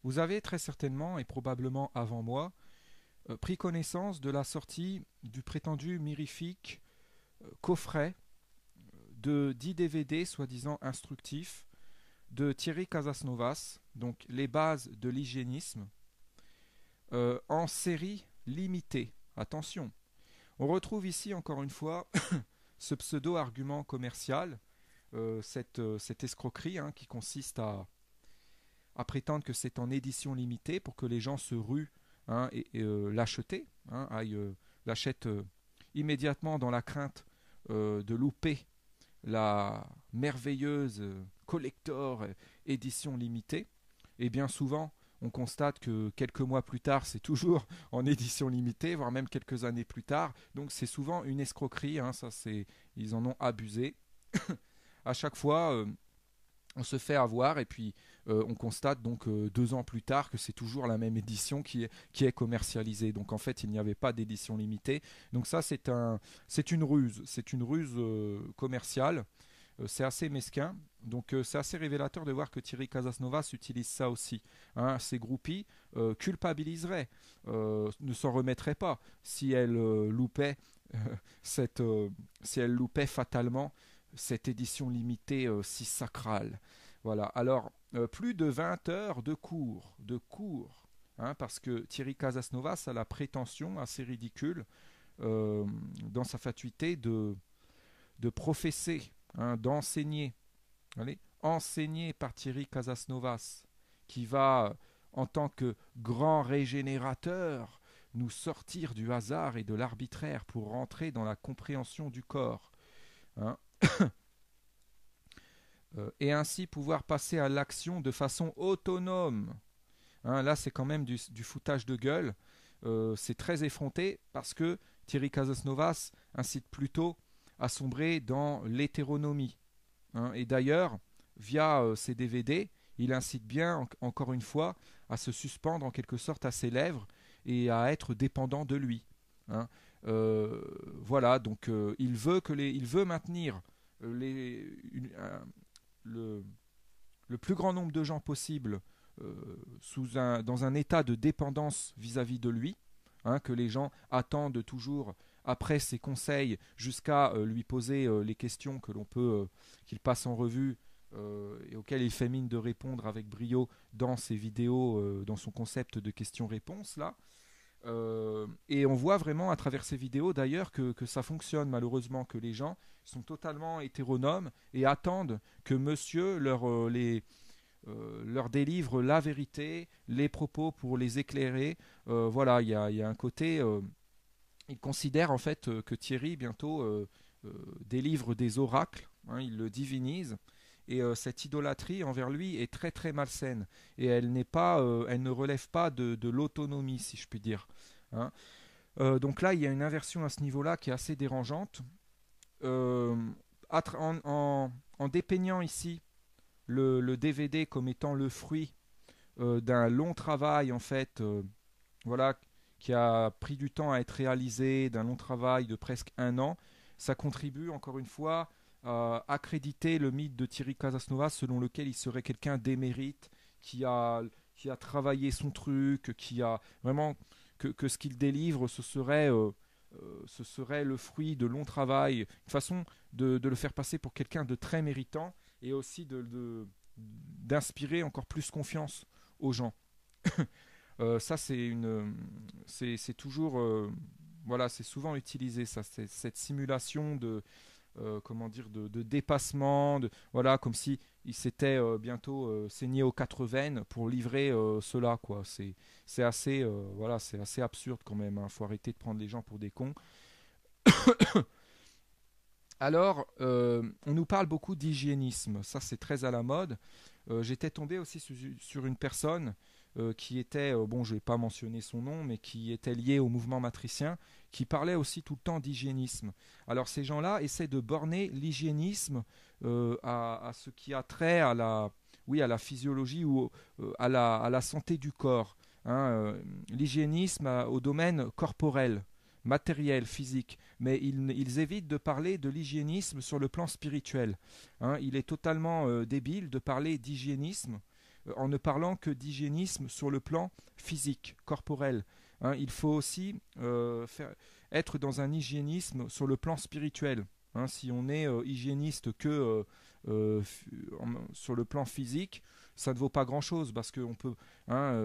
Vous avez très certainement, et probablement avant moi, pris connaissance de la sortie du prétendu mirifique coffret de 10 DVD soi-disant instructifs de Thierry Casasnovas, donc les bases de l'hygiénisme, en série limitée. Attention, on retrouve ici encore une fois ce pseudo-argument commercial, cette escroquerie qui consiste à prétendre que c'est en édition limitée pour que les gens se ruent et l'acheter, l'achètent immédiatement dans la crainte de louper la merveilleuse collector édition limitée. Et bien souvent, on constate que quelques mois plus tard, c'est toujours en édition limitée, voire même quelques années plus tard. Donc c'est souvent une escroquerie, ils en ont abusé. À chaque fois, on se fait avoir et puis on constate donc 2 ans plus tard que c'est toujours la même édition qui est commercialisée. Donc en fait, il n'y avait pas d'édition limitée. Donc ça, c'est une ruse commerciale. C'est assez mesquin. Donc c'est assez révélateur de voir que Thierry Casasnovas utilise ça aussi. Ses groupies culpabiliseraient, ne s'en remettraient pas si elles loupaient cette, si elles loupaient fatalement cette édition limitée si sacrale. Voilà. Alors plus de 20 heures de cours, parce que Thierry Casasnovas a la prétention assez ridicule dans sa fatuité de professer, d'enseigner. Allez, enseigné par Thierry Casasnovas, qui va, en tant que grand régénérateur, nous sortir du hasard et de l'arbitraire pour rentrer dans la compréhension du corps. hein. Et ainsi pouvoir passer à l'action de façon autonome. Là, c'est quand même du foutage de gueule. C'est très effronté parce que Thierry Casasnovas incite plutôt à sombrer dans l'hétéronomie. Et d'ailleurs, via ces DVD, il incite bien, encore une fois, à se suspendre en quelque sorte à ses lèvres et à être dépendant de lui. hein. Voilà, donc il veut maintenir le, le plus grand nombre de gens possible dans un état de dépendance vis-à-vis de lui, que les gens attendent toujours après ses conseils jusqu'à lui poser les questions qu'il passe en revue et auxquelles il fait mine de répondre avec brio dans ses vidéos, dans son concept de questions-réponses là. Et on voit vraiment à travers ces vidéos d'ailleurs que ça fonctionne malheureusement, que les gens sont totalement hétéronomes et attendent que monsieur leur délivre la vérité, les propos pour les éclairer. Voilà, il y a un côté. Il considère en fait que Thierry bientôt délivre des oracles, il le divinise. Et cette idolâtrie envers lui est très très malsaine. Et elle ne relève pas de l'autonomie, si je puis dire. hein. Donc là, il y a une inversion à ce niveau-là qui est assez dérangeante. Euh, en dépeignant ici le DVD comme étant le fruit d'un long travail en fait, voilà, qui a pris du temps à être réalisé, d'un long travail de presque 1 an, ça contribue encore une fois à accréditer le mythe de Thierry Casasnovas selon lequel il serait quelqu'un d'émérite, qui a, qui a travaillé son truc, qui a vraiment que ce qu'il délivre, ce serait le fruit de long travail, une façon de le faire passer pour quelqu'un de très méritant et aussi d'inspirer encore plus confiance aux gens. Ça, c'est toujours, voilà, c'est souvent utilisé ça, c'est cette simulation comment dire, de dépassement, voilà, comme si il s'était bientôt saigné aux 4 veines pour livrer cela, quoi. C'est assez, voilà, c'est assez absurde quand même. Faut arrêter de prendre les gens pour des cons. Alors, on nous parle beaucoup d'hygiénisme. Ça, c'est très à la mode. J'étais tombé aussi sur une personne qui était, bon, je ne vais pas mentionner son nom, mais qui était liée au mouvement matricien, qui parlait aussi tout le temps d'hygiénisme. Alors, ces gens-là essaient de borner l'hygiénisme à ce qui a trait oui, à la physiologie ou à la santé du corps. L'hygiénisme au domaine corporel, matériel, physique, mais ils évitent de parler de l'hygiénisme sur le plan spirituel. Il est totalement débile de parler d'hygiénisme en ne parlant que d'hygiénisme sur le plan physique, corporel. Hein, il faut aussi être dans un hygiénisme sur le plan spirituel. Hein, si on est hygiéniste que sur le plan physique, ça ne vaut pas grand-chose parce que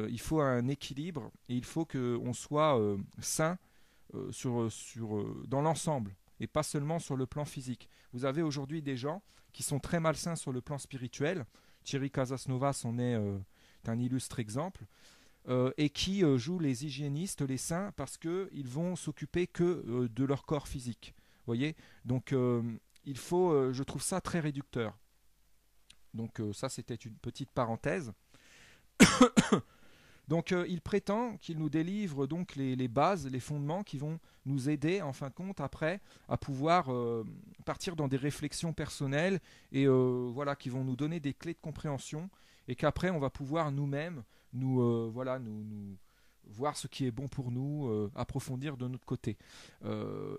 il faut un équilibre et il faut qu'on soit sain dans l'ensemble et pas seulement sur le plan physique. Vous avez aujourd'hui des gens qui sont très malsains sur le plan spirituel. Thierry Casasnovas en est un illustre exemple. Et qui jouent les hygiénistes, les saints, parce qu'ils vont s'occuper que de leur corps physique. Voyez. Donc, je trouve ça très réducteur. Donc, ça, c'était une petite parenthèse. Donc, il prétend qu'il nous délivre donc les bases, les fondements qui vont nous aider, en fin de compte, après, à pouvoir partir dans des réflexions personnelles et voilà, qui vont nous donner des clés de compréhension et qu'après, on va pouvoir nous-mêmes nous voir ce qui est bon pour nous, approfondir de notre côté.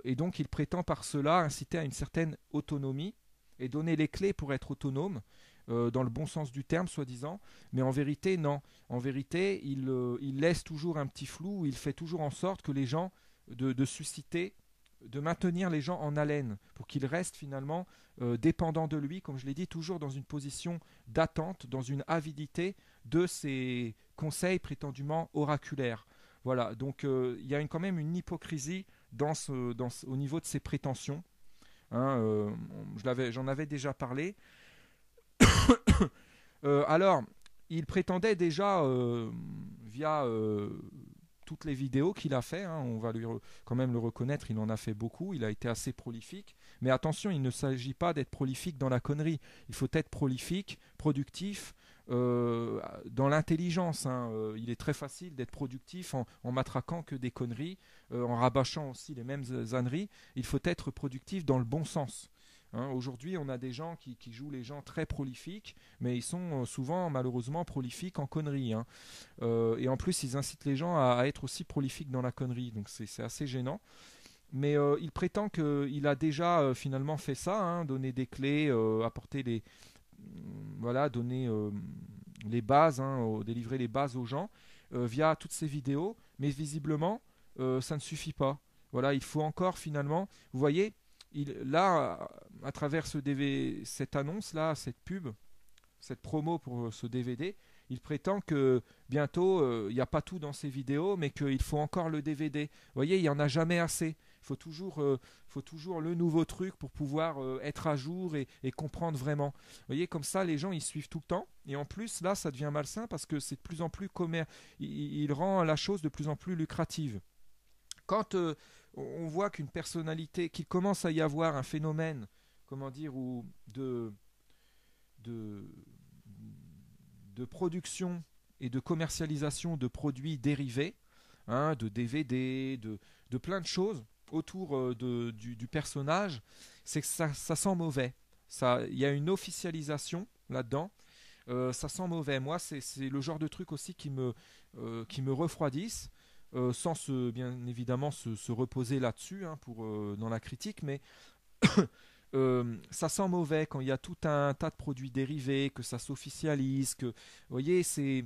Et donc, il prétend par cela inciter à une certaine autonomie et donner les clés pour être autonome, dans le bon sens du terme, soi-disant, mais en vérité, non. En vérité, il laisse toujours un petit flou, il fait toujours en sorte que les gens, de susciter, de maintenir les gens en haleine, pour qu'ils restent finalement dépendants de lui, comme je l'ai dit, toujours dans une position d'attente, dans une avidité de ses conseils prétendument oraculaires. Voilà, donc il y a quand même une hypocrisie au niveau de ses prétentions. Hein, j'en avais déjà parlé. Alors, il prétendait déjà, via toutes les vidéos qu'il a fait, hein, on va quand même le reconnaître, il en a fait beaucoup, il a été assez prolifique. Mais attention, il ne s'agit pas d'être prolifique dans la connerie. Il faut être prolifique, productif, dans l'intelligence. Hein. Il est très facile d'être productif en matraquant que des conneries, en rabâchant aussi les mêmes âneries. Il faut être productif dans le bon sens. Hein, aujourd'hui, on a des gens qui jouent les gens très prolifiques, mais ils sont souvent malheureusement prolifiques en conneries. Hein. Et en plus, ils incitent les gens à être aussi prolifiques dans la connerie. Donc c'est assez gênant. Mais il prétend qu'il a déjà finalement fait ça, hein, donner des clés, apporter voilà, donner les bases, hein, délivrer les bases aux gens via toutes ces vidéos. Mais visiblement, ça ne suffit pas. Voilà, il faut encore finalement, vous voyez, là, à travers cette annonce-là, cette pub, cette promo pour ce DVD, il prétend que bientôt, il n'y a pas tout dans ces vidéos, mais qu'il faut encore le DVD. Vous voyez, il n'y en a jamais assez. Il faut toujours le nouveau truc pour pouvoir être à jour et comprendre vraiment. Vous voyez, comme ça, les gens, ils suivent tout le temps. Et en plus, là, ça devient malsain parce que c'est de plus en plus il rend la chose de plus en plus lucrative. Quand on voit qu'une personnalité, qu'il commence à y avoir un phénomène, comment dire, de, de production et de commercialisation de produits dérivés, hein, de DVD, de plein de choses autour du personnage, c'est que ça sent mauvais. Il y a une officialisation là-dedans. Ça sent mauvais. Moi, c'est le genre de truc aussi qui me refroidissent. Sans bien évidemment se reposer là-dessus, hein, dans la critique, mais ça sent mauvais quand il y a tout un tas de produits dérivés, que ça s'officialise, vous voyez, c'est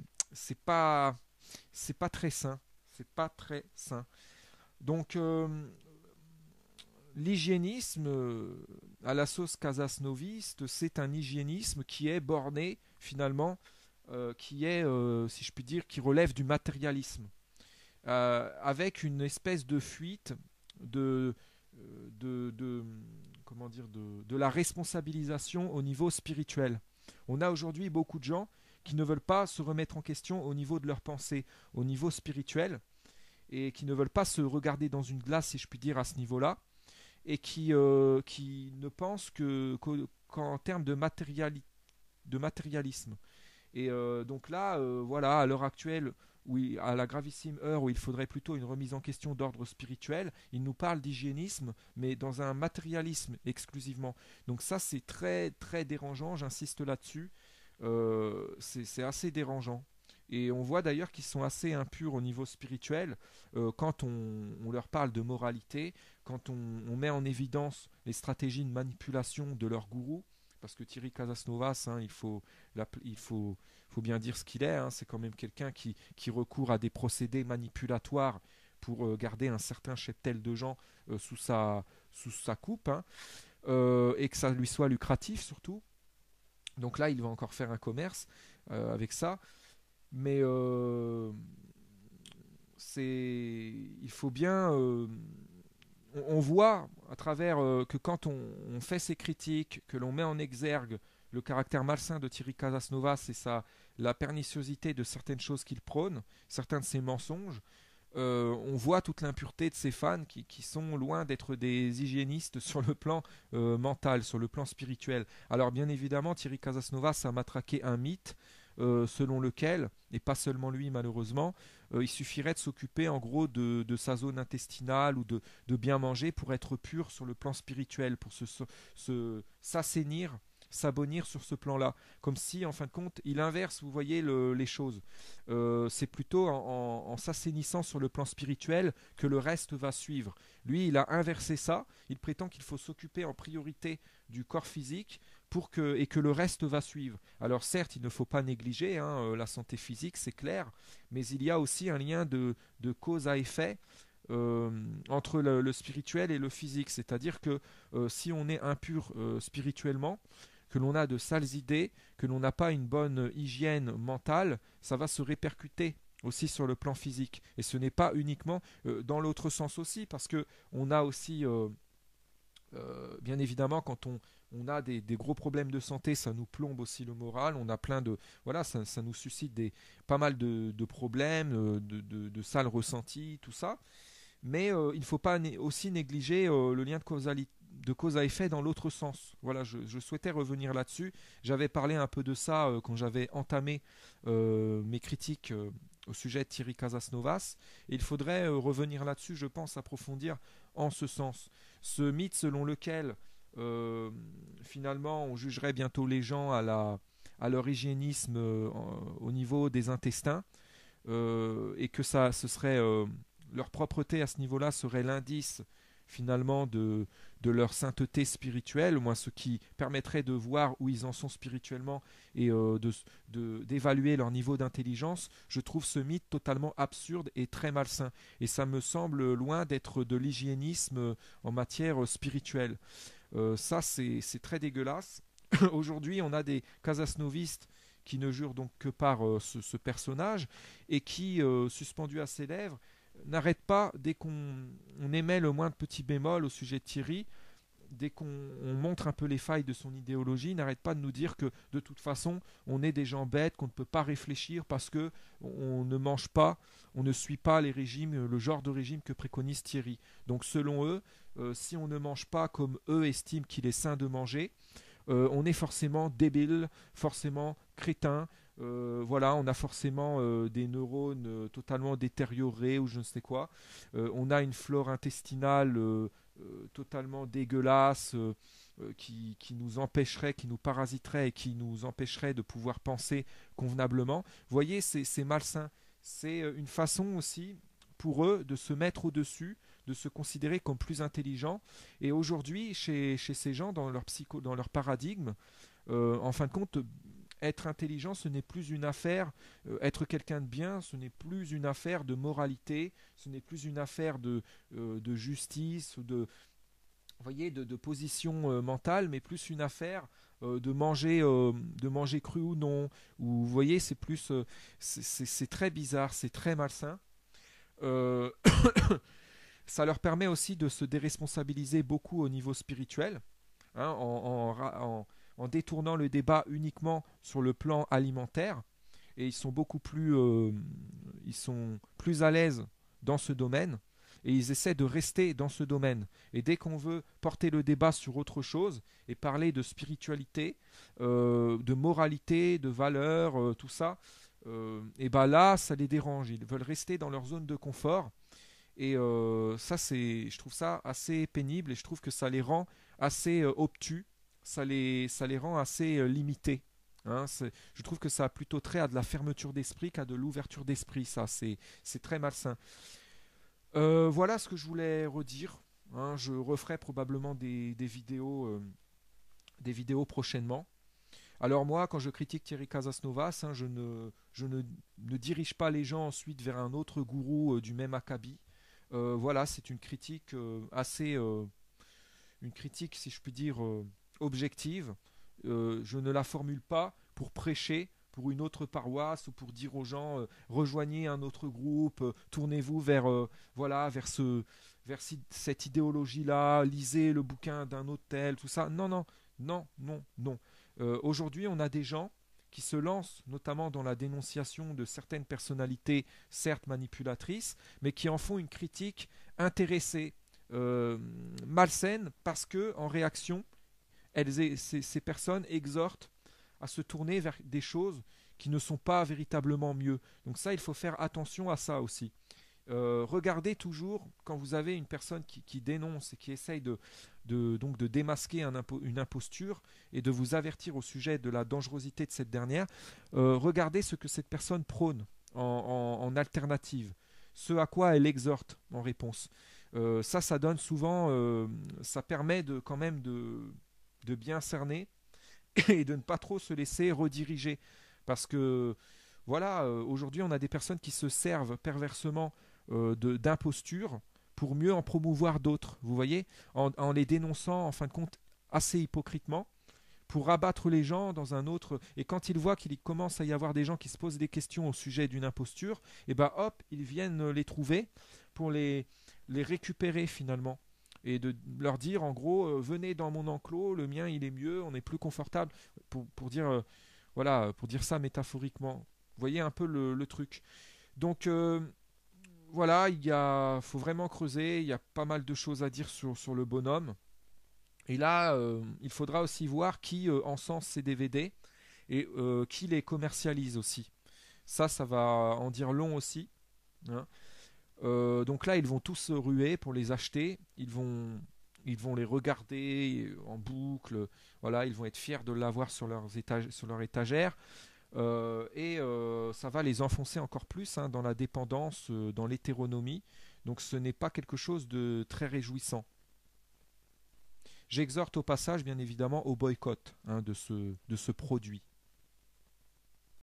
pas très sain, c'est pas très sain. Donc l'hygiénisme à la sauce casasnoviste, c'est un hygiénisme qui est borné finalement, qui est, si je puis dire, qui relève du matérialisme. Avec une espèce de fuite comment dire, de la responsabilisation au niveau spirituel. On a aujourd'hui beaucoup de gens qui ne veulent pas se remettre en question au niveau de leur pensée, au niveau spirituel, et qui ne veulent pas se regarder dans une glace, si je puis dire, à ce niveau-là, et qui ne pensent qu'en termes de matérialisme. Et donc là, voilà, à l'heure actuelle, à la gravissime heure où il faudrait plutôt une remise en question d'ordre spirituel, il nous parle d'hygiénisme, mais dans un matérialisme exclusivement. Donc ça, c'est très très dérangeant, j'insiste là-dessus. C'est assez dérangeant. Et on voit d'ailleurs qu'ils sont assez impurs au niveau spirituel quand on leur parle de moralité, quand on met en évidence les stratégies de manipulation de leur gourou, parce que Thierry Casasnovas, hein, il faut faut bien dire ce qu'il est, hein. C'est quand même quelqu'un qui recourt à des procédés manipulatoires pour garder un certain cheptel de gens sous sa coupe, hein, et que ça lui soit lucratif surtout. Donc là, il va encore faire un commerce avec ça. Mais il faut bien. On voit à travers que quand on fait ces critiques, que l'on met en exergue le caractère malsain de Thierry Casasnovas et la perniciosité de certaines choses qu'il prône, certains de ses mensonges, on voit toute l'impureté de ses fans qui sont loin d'être des hygiénistes sur le plan mental, sur le plan spirituel. Alors bien évidemment, Thierry Casasnovas a matraqué un mythe selon lequel, et pas seulement lui malheureusement, il suffirait de s'occuper en gros de sa zone intestinale ou de bien manger pour être pur sur le plan spirituel, pour s'assainir, s'abonnir sur ce plan-là. Comme si, en fin de compte, il inverse, vous voyez, les choses. C'est plutôt en s'assainissant sur le plan spirituel que le reste va suivre. Lui, il a inversé ça. Il prétend qu'il faut s'occuper en priorité du corps physique et que le reste va suivre. Alors certes, il ne faut pas négliger la santé physique, c'est clair, mais il y a aussi un lien de cause à effet entre le spirituel et le physique. C'est-à-dire que si on est impur spirituellement, que l'on a de sales idées, que l'on n'a pas une bonne hygiène mentale, ça va se répercuter aussi sur le plan physique. Et ce n'est pas uniquement dans l'autre sens aussi, parce que on a aussi, bien évidemment, quand on a des gros problèmes de santé, ça nous plombe aussi le moral. On a plein de, voilà, ça nous suscite pas mal de problèmes, de sales ressentis, tout ça. Mais il ne faut pas aussi négliger le lien de cause à effet dans l'autre sens. Voilà, je souhaitais revenir là-dessus. J'avais parlé un peu de ça quand j'avais entamé mes critiques au sujet de Thierry Casasnovas. Et il faudrait revenir là-dessus, je pense, approfondir en ce sens. Ce mythe selon lequel finalement on jugerait bientôt les gens à leur hygiénisme au niveau des intestins, et que ce serait leur propreté à ce niveau-là serait l'indice finalement de leur sainteté spirituelle, au moins ce qui permettrait de voir où ils en sont spirituellement et d'évaluer leur niveau d'intelligence. Je trouve ce mythe totalement absurde et très malsain. Et ça me semble loin d'être de l'hygiénisme en matière spirituelle. Ça, c'est très dégueulasse. Aujourd'hui, on a des casasnovistes qui ne jurent donc que par ce personnage et qui, suspendu à ses lèvres, n'arrête pas, dès qu'on émet le moindre petit bémol au sujet de Thierry, dès qu'on montre un peu les failles de son idéologie, n'arrête pas de nous dire que de toute façon, on est des gens bêtes, qu'on ne peut pas réfléchir parce que on ne mange pas, on ne suit pas les régimes, le genre de régime que préconise Thierry. Donc selon eux, si on ne mange pas comme eux estiment qu'il est sain de manger, on est forcément débile, forcément crétin. Voilà, on a forcément des neurones totalement détériorés ou je ne sais quoi. On a une flore intestinale totalement dégueulasse qui nous empêcherait, qui nous parasiterait et qui nous empêcherait de pouvoir penser convenablement. Vous voyez, c'est malsain. C'est une façon aussi pour eux de se mettre au-dessus, de se considérer comme plus intelligents. Et aujourd'hui, chez ces gens, dans dans leur paradigme, en fin de compte, être intelligent, ce n'est plus une affaire, être quelqu'un de bien, ce n'est plus une affaire de moralité, ce n'est plus une affaire de justice ou vous voyez, de position mentale, mais plus une affaire de manger cru ou non. Ou, vous voyez, c'est plus, c'est très bizarre, c'est très malsain. Euh, Ça leur permet aussi de se déresponsabiliser beaucoup au niveau spirituel, hein, en détournant le débat uniquement sur le plan alimentaire. Et ils sont plus à l'aise dans ce domaine. Et ils essaient de rester dans ce domaine. Et dès qu'on veut porter le débat sur autre chose et parler de spiritualité, de moralité, de valeur, tout ça, et ben là, ça les dérange. Ils veulent rester dans leur zone de confort. Et ça, je trouve ça assez pénible et je trouve que ça les rend assez obtus, ça les rend assez limités. Hein. Je trouve que ça a plutôt trait à de la fermeture d'esprit qu'à de l'ouverture d'esprit. Ça, c'est très malsain. Voilà ce que je voulais redire. Hein. Je referai probablement des vidéos prochainement. Alors moi, quand je critique Thierry Casasnovas, hein, je ne dirige pas les gens ensuite vers un autre gourou du même acabit. Voilà, c'est une critique une critique, si je puis dire, objective. Je ne la formule pas pour prêcher pour une autre paroisse ou pour dire aux gens rejoignez un autre groupe, tournez-vous vers voilà cette idéologie-là, lisez le bouquin d'un autre tel, tout ça. Non, non, non, non, non. Aujourd'hui, on a des gens qui se lancent notamment dans la dénonciation de certaines personnalités, certes manipulatrices, mais qui en font une critique intéressée, malsaine, parce que en réaction, ces personnes exhortent à se tourner vers des choses qui ne sont pas véritablement mieux. Donc ça, il faut faire attention à ça aussi. Regardez toujours quand vous avez une personne qui dénonce et qui essaye donc de démasquer une imposture et de vous avertir au sujet de la dangerosité de cette dernière, regardez ce que cette personne prône en alternative, ce à quoi elle exhorte en réponse. Ça donne souvent, ça permet quand même de bien cerner et de ne pas trop se laisser rediriger. Parce que, voilà, aujourd'hui, on a des personnes qui se servent perversement d'imposture pour mieux en promouvoir d'autres, vous voyez, en les dénonçant, en fin de compte, assez hypocritement, pour rabattre les gens dans un autre. Et quand ils voient qu'il commence à y avoir des gens qui se posent des questions au sujet d'une imposture, et ben hop, ils viennent les trouver pour les récupérer finalement et de leur dire en gros venez dans mon enclos, le mien il est mieux, on est plus confortable pour dire voilà, pour dire ça métaphoriquement. Vous voyez un peu le truc. Donc voilà, faut vraiment creuser, il y a pas mal de choses à dire sur le bonhomme. Et là, il faudra aussi voir qui encense ces DVD et qui les commercialise aussi. Ça va en dire long aussi, hein. Donc là, ils vont tous se ruer pour les acheter. Ils vont les regarder en boucle. Voilà, ils vont être fiers de l'avoir sur leur étagère. Ça va les enfoncer encore plus, hein, dans la dépendance, dans l'hétéronomie. Donc ce n'est pas quelque chose de très réjouissant. J'exhorte au passage, bien évidemment, au boycott, hein, de ce produit.